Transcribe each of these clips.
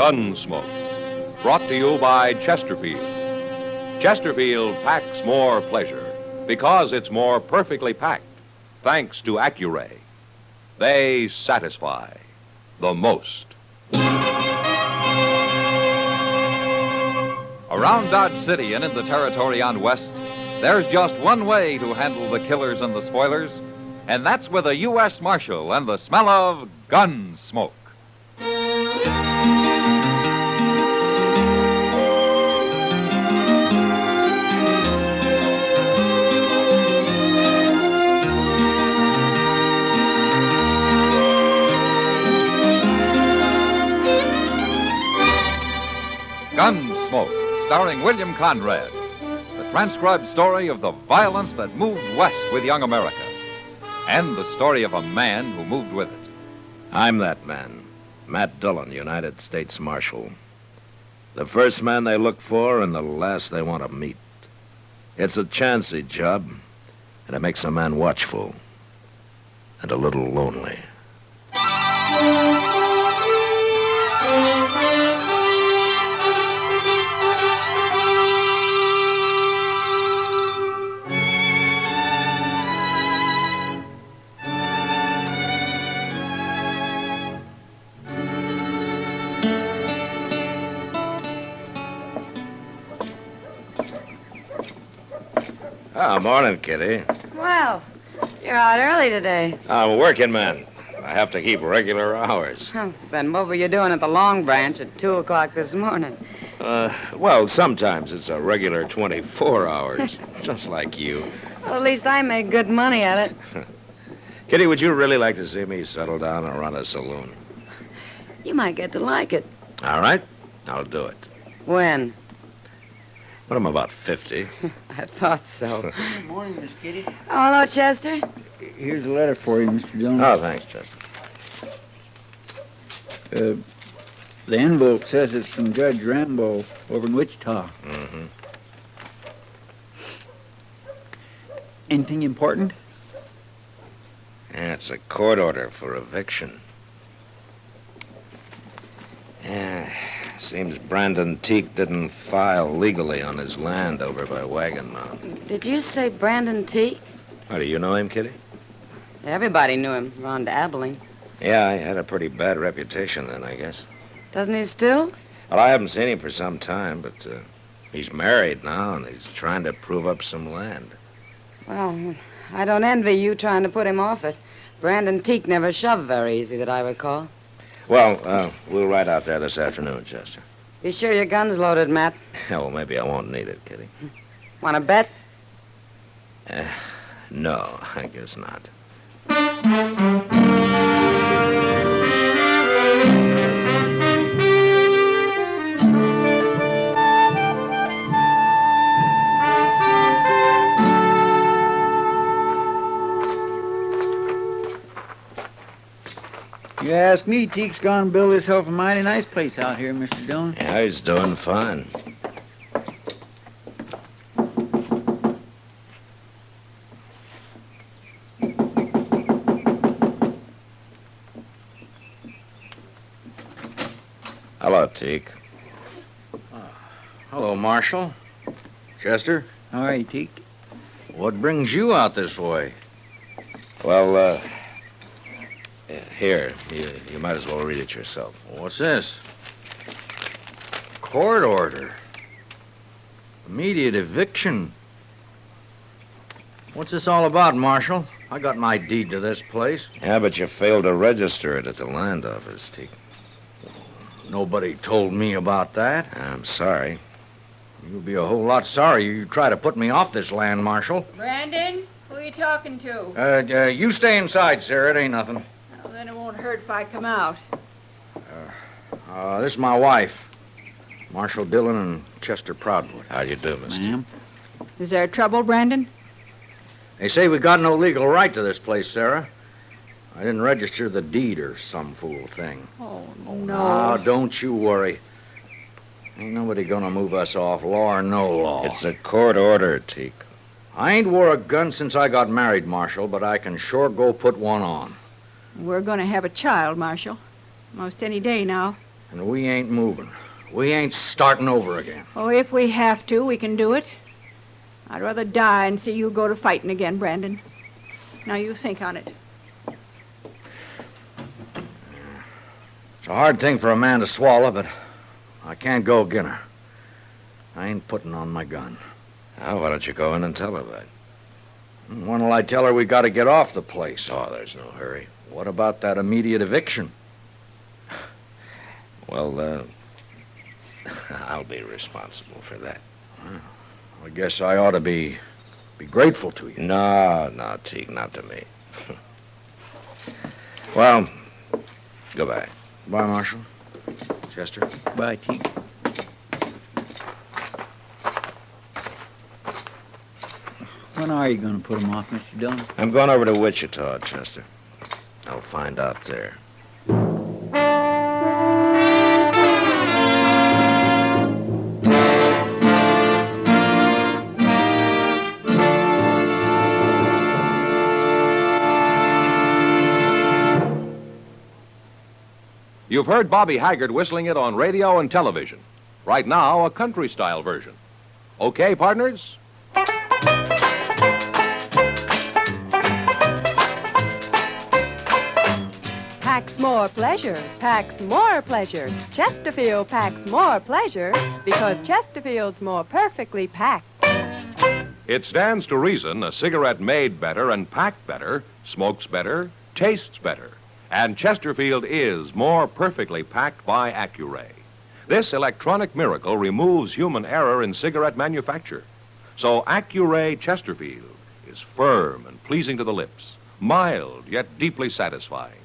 Gunsmoke, brought to you by Chesterfield. Chesterfield packs more pleasure because it's more perfectly packed, thanks to Accuray. They satisfy the most. Around Dodge City and in the territory on West, there's just one way to handle the killers and the spoilers, and that's with a U.S. Marshal and the smell of gun smoke. Gunsmoke, starring William Conrad. The transcribed story of the violence that moved west with young America. And the story of a man who moved with it. I'm that man, Matt Dillon, United States Marshal. The first man they look for and the last they want to meet. It's a chancy job, and it makes a man watchful and a little lonely. Oh, morning, Kitty. Well, you're out early today. I'm a working man. I have to keep regular hours. Then what were you doing at the Long Branch at 2 o'clock this morning? Well, sometimes it's a regular 24 hours, just like you. Well, at least I make good money at it. Kitty, would you really like to see me settle down and run a saloon? You might get to like it. All right, I'll do it. When? When I'm about 50. I thought so. Good morning, Miss Kitty. Oh, hello, Chester. Here's a letter for you, Mr. Dillon. Oh, thanks, Chester. The envelope says it's from Judge Rambo over in Wichita. Mm-hmm. Anything important? Yeah, it's a court order for eviction. Yeah, seems Brandon Teague didn't file legally on his land over by Wagon Mound. Did you say Brandon Teague? Oh, do you know him, Kitty? Everybody knew him around Abilene. Yeah, he had a pretty bad reputation then, I guess. Doesn't he still? Well, I haven't seen him for some time, but he's married now, and he's trying to prove up some land. Well, I don't envy you trying to put him off it. Brandon Teague never shoved very easy that I recall. Well, we'll ride out there this afternoon, Chester. Be sure your gun's loaded, Matt. Yeah, well, maybe I won't need it, Kitty. Want to bet? No, I guess not. You ask me, Teague's gone and built himself a mighty nice place out here, Mr. Dillon. Yeah, he's doing fine. Hello, Teague. Hello, Marshal. Chester, All right, Teague. what brings you out this way? Well, here, you might as well read it yourself. What's this? Court order. Immediate eviction. What's this all about, Marshal? I got my deed to this place. Yeah, but you failed to register it at the land office, Teague. Nobody told me about that. I'm sorry. You'll be a whole lot sorry you try to put me off this land, Marshal. Brandon, who are you talking to? You stay inside, Sarah. It ain't nothing. Well, then it won't hurt if I come out. This is my wife, Marshal Dillon and Chester Proudfoot. How do you do, mister? Ma'am? Is there trouble, Brandon? They say we got no legal right to this place, Sarah. I didn't register the deed or some fool thing. Oh, No, don't you worry. Ain't nobody gonna move us off, law or no law. It's a court order, Teague. I ain't wore a gun since I got married, Marshal, but I can sure go put one on. We're going to have a child, Marshal. Most any day now. And we ain't moving. We ain't starting over again. Oh, if we have to, we can do it. I'd rather die and see you go to fighting again, Brandon. Now you think on it. It's a hard thing for a man to swallow, but I can't go agin her. I ain't putting on my gun. Now, why don't you go in and tell her that? When'll I tell her we got to get off the place? Oh, there's no hurry. What about that immediate eviction? Well, I'll be responsible for that. I guess I ought to be grateful to you. No, Teague, not to me. Well, goodbye. Bye, Marshal. Chester. Bye, Teague. When are you going to put him off, Mr. Dillon? I'm going over to Wichita, Chester. I'll find out there. You've heard Bobby Haggard whistling it on radio and television. Right now, a country-style version. Okay, partners? Packs more pleasure, packs more pleasure. Chesterfield packs more pleasure because Chesterfield's more perfectly packed. It stands to reason a cigarette made better and packed better, smokes better, tastes better. And Chesterfield is more perfectly packed by Accuray. This electronic miracle removes human error in cigarette manufacture. So Accuray Chesterfield is firm and pleasing to the lips, mild yet deeply satisfying.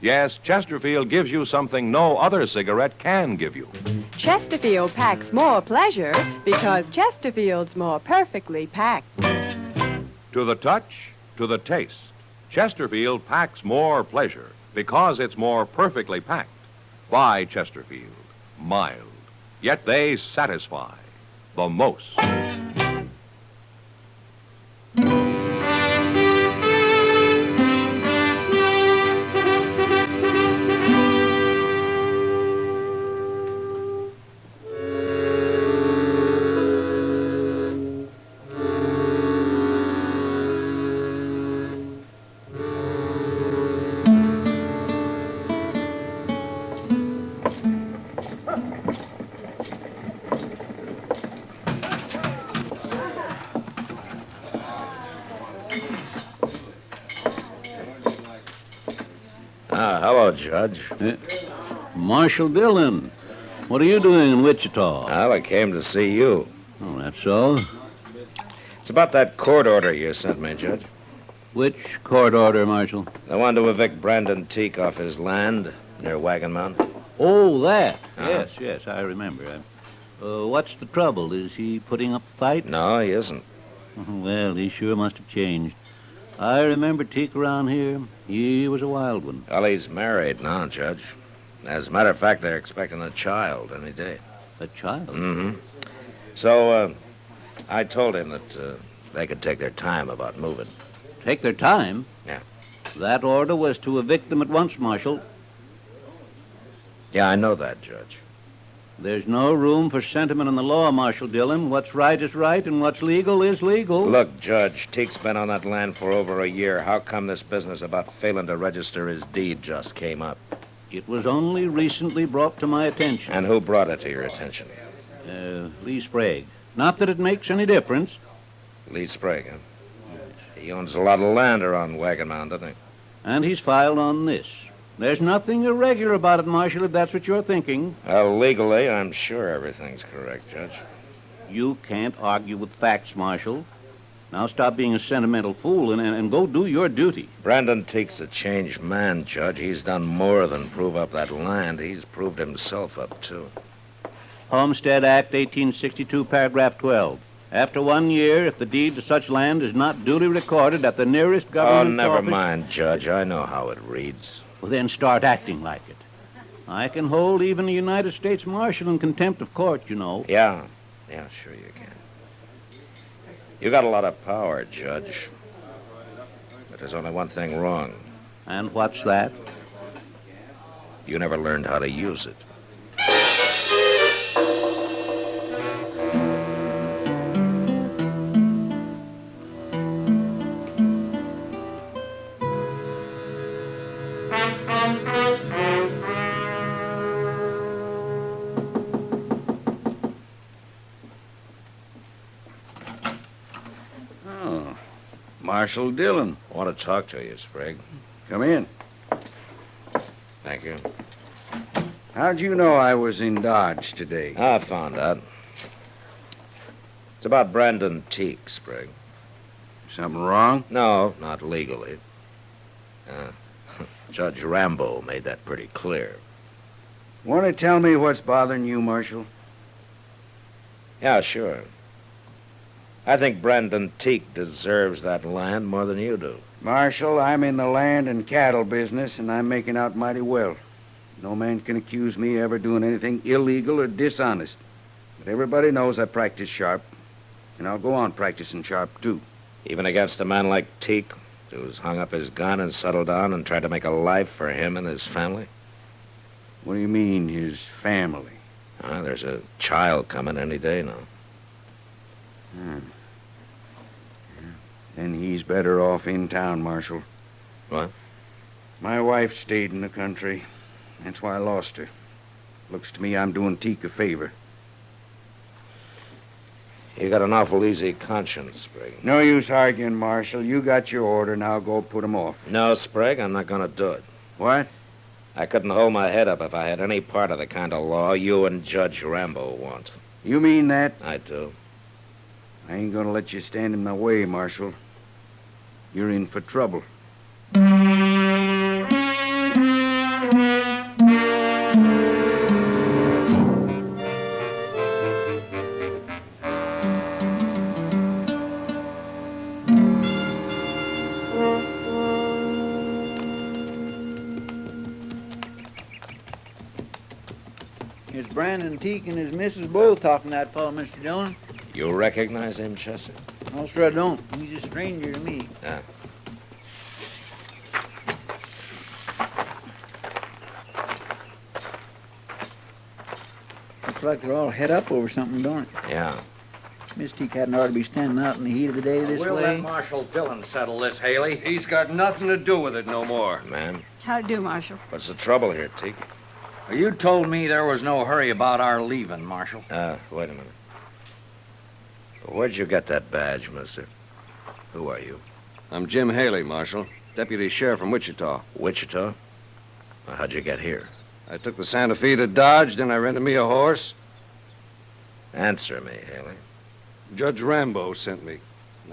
Yes, Chesterfield gives you something no other cigarette can give you. Chesterfield packs more pleasure because Chesterfield's more perfectly packed. To the touch, to the taste, Chesterfield packs more pleasure because it's more perfectly packed by Chesterfield. Mild, yet they satisfy the most. Hello, Judge. Marshal Dillon, what are you doing in Wichita? Well, I came to see you. Oh, that's so? It's about that court order you sent me, Judge. Which court order, Marshal? The one to evict Brandon Teague off his land near Wagon Mountain. Oh, that. Yes, I remember. What's the trouble? Is he putting up a fight? No, he isn't. Well, he sure must have changed. I remember Teak around here. He was a wild one. Well, he's married now, Judge. As a matter of fact, they're expecting a child any day. A child? Mm-hmm. So, I told him that they could take their time about moving. Take their time? Yeah. That order was to evict them at once, Marshal. Yeah, I know that, Judge. There's no room for sentiment in the law, Marshal Dillon. What's right is right, and what's legal is legal. Look, Judge, Teague's been on that land for over a year. How come this business about failing to register his deed just came up? It was only recently brought to my attention. And who brought it to your attention? Lee Sprague. Not that it makes any difference. Lee Sprague, huh? He owns a lot of land around Wagon Mountain, doesn't he? And he's filed on this. There's nothing irregular about it, Marshal, if that's what you're thinking. Well, legally, I'm sure everything's correct, Judge. You can't argue with facts, Marshal. Now stop being a sentimental fool and go do your duty. Brandon Teague's a changed man, Judge. He's done more than prove up that land. He's proved himself up, too. Homestead Act 1862, paragraph 12. After 1 year, if the deed to such land is not duly recorded at the nearest government never office... mind, Judge. I know how it reads. Well, then start acting like it. I can hold even a United States Marshal in contempt of court, you know. Yeah, sure you can. You got a lot of power, Judge. But there's only one thing wrong. And what's that? You never learned how to use it. Marshal Dillon. I want to talk to you, Sprague. Come in. Thank you. How'd you know I was in Dodge today? I found out. It's about Brandon Teague, Sprague. Something wrong? No, not legally. Judge Rambo made that pretty clear. Want to tell me what's bothering you, Marshal? Yeah, sure. I think Brandon Teague deserves that land more than you do. Marshal, I'm in the land and cattle business, and I'm making out mighty well. No man can accuse me of ever doing anything illegal or dishonest. But everybody knows I practice sharp, and I'll go on practicing sharp, too. Even against a man like Teague, who's hung up his gun and settled down and tried to make a life for him and his family? What do you mean, his family? There's a child coming any day now. Then he's better off in town, Marshal. What? My wife stayed in the country. That's why I lost her. Looks to me I'm doing Teague a favor. You got an awful easy conscience, Sprague. No use arguing, Marshal. You got your order, now go put him off. No, Sprague, I'm not going to do it. What? I couldn't hold my head up if I had any part of the kind of law you and Judge Rambo want. You mean that? I do. I ain't gonna let you stand in my way, Marshal. You're in for trouble. It's Brandon Teague and his missus both talking to that fellow, Mr. Dillon. You recognize him, Chester? No, sir, I don't. He's a stranger to me. Yeah. Looks like they're all head up over something, don't it? Yeah. Miss Teague hadn't ought to be standing out in the heat of the day this We'll way. let Marshal Dillon settle this, Haley. He's got nothing to do with it no more. Man, How to do, Marshal? what's the trouble here, Teague? You told me there was no hurry about our leaving, Marshal. Wait a minute. Where'd you get that badge, mister? Who are you? I'm Jim Haley, Marshal. Deputy Sheriff from Wichita. Wichita? Well, how'd you get here? I took the Santa Fe to Dodge, then I rented me a horse. Answer me, Haley. Judge Rambo sent me.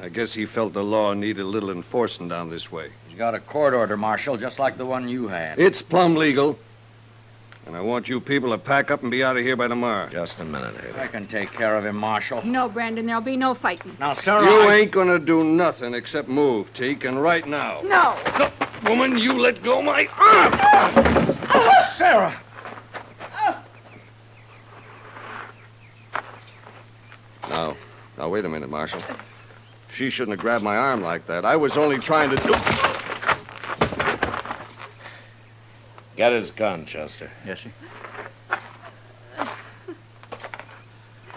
I guess he felt the law needed a little enforcing down this way. He's got a court order, Marshal, just like the one you had. It's plumb legal. And I want you people to pack up and be out of here by tomorrow. Just a minute, Haley. I can take care of him, Marshal. No, Brandon, there'll be no fighting. Now, Sarah, You ain't gonna do nothing except move, Teak, and right now. No! So, woman, you let go my arm! Sarah! Now, wait a minute, Marshal. She shouldn't have grabbed my arm like that. I was only trying to do... Get his gun, Chester. Yes, sir.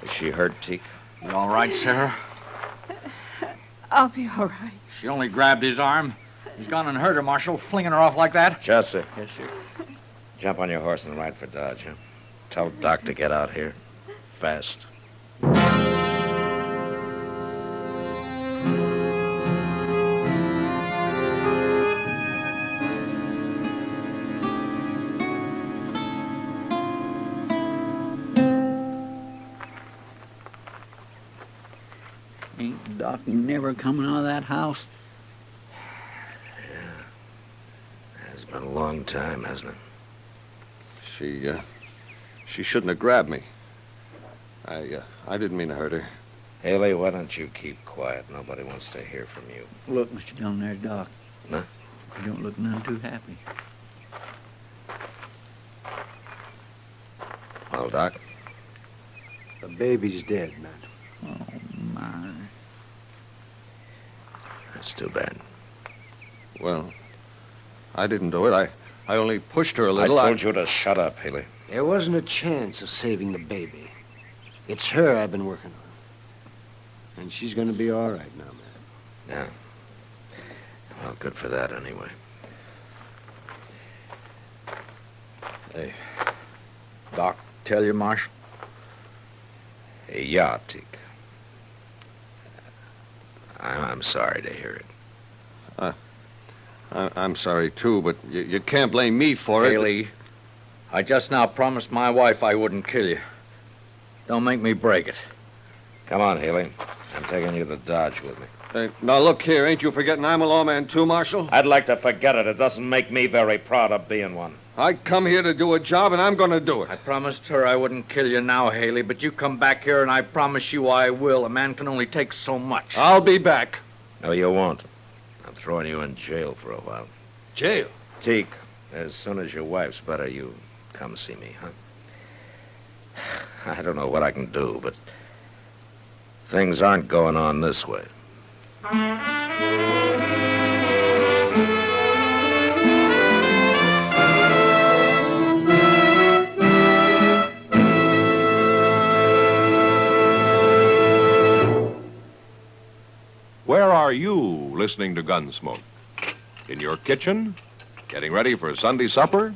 Is she hurt, Teague? You all right, Sarah? I'll be all right. She only grabbed his arm. He's gone and hurt her, Marshal, flinging her off like that. Chester, Yes, sir. jump on your horse and ride for Dodge, huh? Tell Doc to get out here. Fast. Ain't Doc never coming out of that house? It's been a long time, hasn't it? She shouldn't have grabbed me. I didn't mean to hurt her. Haley, why don't you keep quiet? Nobody wants to hear from you. Look, Mr. Dillon, there's Doc. Huh? You don't look none too happy. Well, Doc? The baby's dead, Matt. Oh, my. That's too bad. Well, I didn't do it. I only pushed her a little. I told you to shut up, Haley. There wasn't a chance of saving the baby. It's her I've been working on. And she's going to be all right now, Matt. Yeah. Well, good for that, anyway. Hey, Doc, tell you, Marshal? Yeah, Teague. I'm sorry to hear it. I'm sorry, too, but you can't blame me for it. Haley, I just now promised my wife I wouldn't kill you. Don't make me break it. Come on, Haley. I'm taking you to Dodge with me. Now, look here. Ain't you forgetting I'm a lawman, too, Marshal? I'd like to forget it. It doesn't make me very proud of being one. I come here to do a job, and I'm going to do it. I promised her I wouldn't kill you now, Haley, but you come back here and I promise you I will. A man can only take so much. I'll be back. No, you won't. I'm throwing you in jail for a while. Jail? Teak, as soon as your wife's better, you come see me, huh? I don't know what I can do, but things aren't going on this way. Where are you listening to Gunsmoke? In your kitchen? Getting ready for Sunday supper?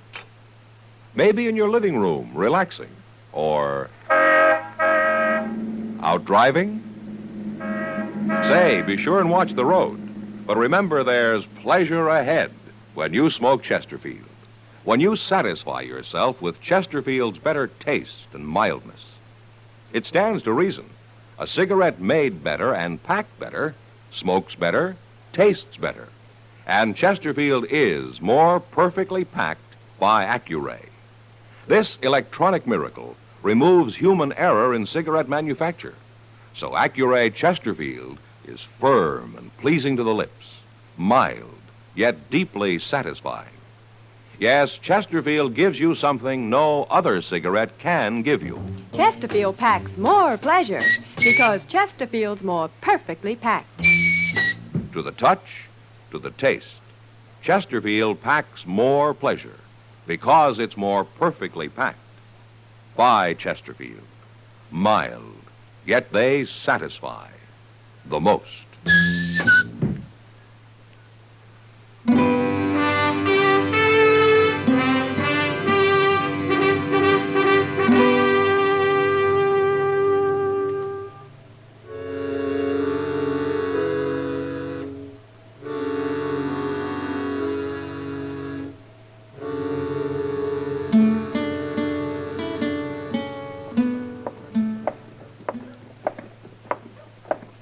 Maybe in your living room, relaxing? Or out driving? Say, be sure and watch the road. But remember, there's pleasure ahead when you smoke Chesterfield. When you satisfy yourself with Chesterfield's better taste and mildness. It stands to reason. A cigarette made better and packed better smokes better, tastes better. And Chesterfield is more perfectly packed by Accuray. This electronic miracle removes human error in cigarette manufacture. So Accuray Chesterfield is firm and pleasing to the lips, mild, yet deeply satisfying. Yes, Chesterfield gives you something no other cigarette can give you. Chesterfield packs more pleasure because Chesterfield's more perfectly packed. To the touch, to the taste, Chesterfield packs more pleasure because it's more perfectly packed. By Chesterfield. Mild, yet they satisfy the most.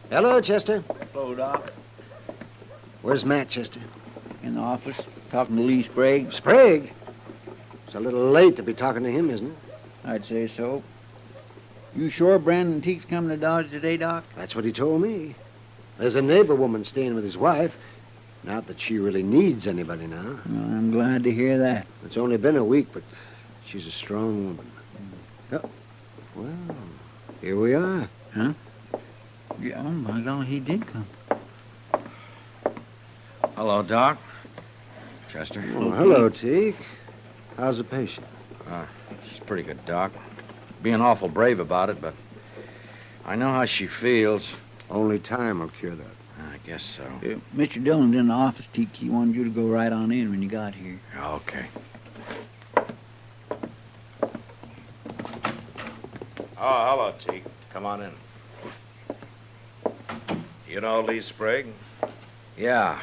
Hello, Chester. Hello, Doc. Where's Matt, Chester? In the office, talking to Lee Sprague. Sprague? It's a little late to be talking to him, isn't it? I'd say so. You sure Brandon Teague's coming to Dodge today, Doc? That's what he told me. There's a neighbor woman staying with his wife. Not that she really needs anybody now. Well, I'm glad to hear that. It's only been a week, but she's a strong woman. Oh, well, here we are. Huh? Yeah, oh, my God, he did come. Hello, Doc. Chester. Oh, hello, Teague. How's the patient? She's pretty good, Doc. Being awful brave about it, but I know how she feels. Only time will cure that. I guess so. Mr. Dillon's in the office, Teague. He wanted you to go right on in when you got here. Okay. Oh, hello, Teak. Come on in. You know Lee Sprague? Yeah,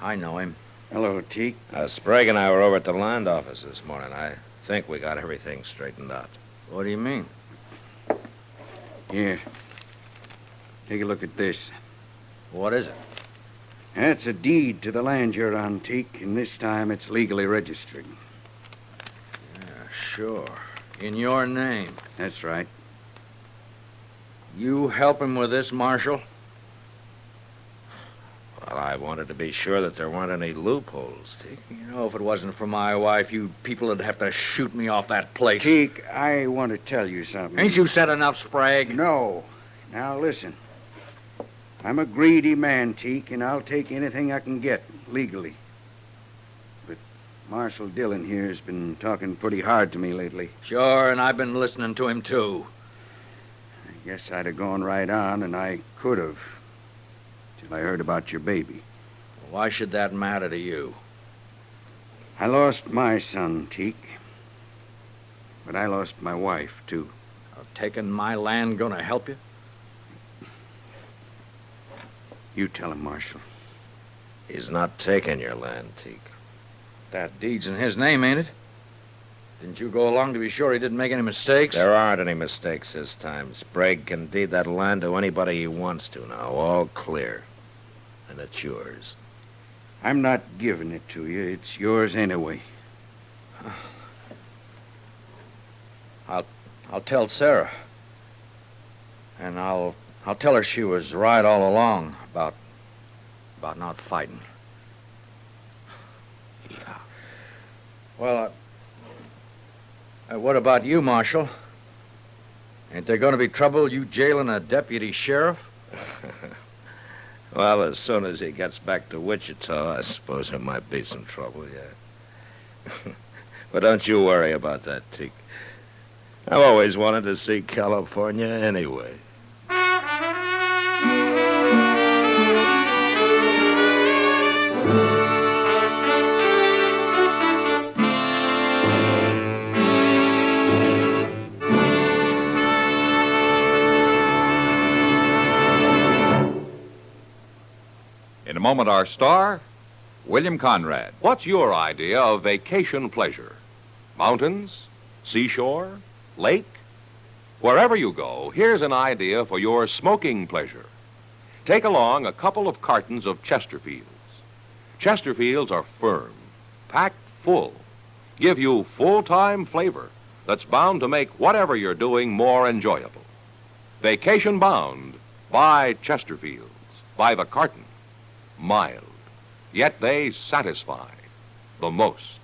I know him. Hello, Teak. Sprague and I were over at the land office this morning. I think we got everything straightened out. What do you mean? Here. Take a look at this. What is it? That's a deed to the land you're on, Teak, and this time it's legally registered. Yeah, sure. In your name. That's right. You help him with this, Marshal? Well, I wanted to be sure that there weren't any loopholes, Teak. You know, if it wasn't for my wife, you people would have to shoot me off that place. Teak, I want to tell you something. Ain't you said enough, Sprague? No. Now, listen. I'm a greedy man, Teak, and I'll take anything I can get, legally. But Marshal Dillon here has been talking pretty hard to me lately. Sure, and I've been listening to him, too. I guess I'd have gone right on, and I could have, till I heard about your baby. Why should that matter to you? I lost my son, Teak. But I lost my wife, too. Taking my land gonna help you? You tell him, Marshal. He's not taking your land, Teak. That deed's in his name, ain't it? Didn't you go along to be sure he didn't make any mistakes? There aren't any mistakes this time. Sprague can deed that land to anybody he wants to now. All clear. And it's yours. I'm not giving it to you. It's yours anyway. I'll tell Sarah. And I'll tell her she was right all along about not fighting. Yeah. Well, what about you, Marshal? Ain't there going to be trouble you jailing a deputy sheriff? Well, as soon as he gets back to Wichita, I suppose there might be some trouble, yeah. But don't you worry about that, Teak. I've always wanted to see California anyway. In a moment, our star, William Conrad. What's your idea of vacation pleasure? Mountains? Seashore? Lake? Wherever you go, here's an idea for your smoking pleasure. Take along a couple of cartons of Chesterfields. Chesterfields are firm, packed full, give you full-time flavor that's bound to make whatever you're doing more enjoyable. Vacation bound, buy Chesterfields by the carton. Mild, yet they satisfy the most.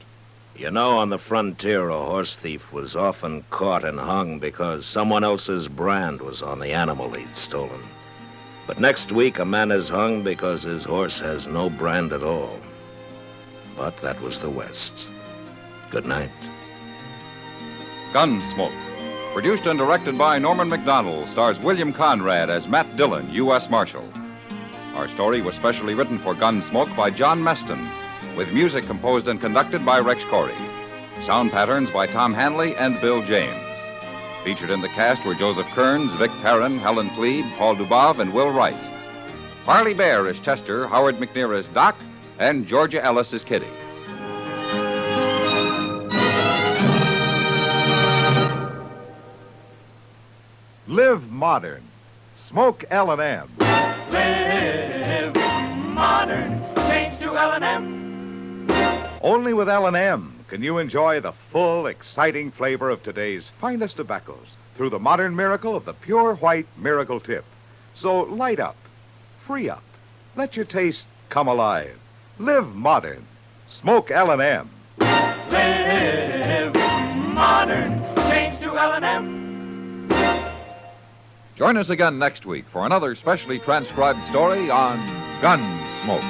You know, on the frontier, a horse thief was often caught and hung because someone else's brand was on the animal he'd stolen. But next week, a man is hung because his horse has no brand at all. But that was the West. Good night. Gunsmoke. Produced and directed by Norman McDonald, stars William Conrad as Matt Dillon, U.S. Marshal. Our story was specially written for Gunsmoke by John Meston, with music composed and conducted by Rex Corey. Sound patterns by Tom Hanley and Bill James. Featured in the cast were Joseph Kearns, Vic Perrin, Helen Plebe, Paul Dubov, and Will Wright. Farley Bear is Chester, Howard McNear is Doc, and Georgia Ellis is Kitty. Live modern. Smoke L&M. Live modern. Change to L&M. Only with L&M can you enjoy the full, exciting flavor of today's finest tobaccos through the modern miracle of the pure white Miracle Tip. So light up, free up, let your taste come alive. Live modern. Smoke L&M. Live modern. Change to L&M. Join us again next week for another specially transcribed story on Gunsmoke.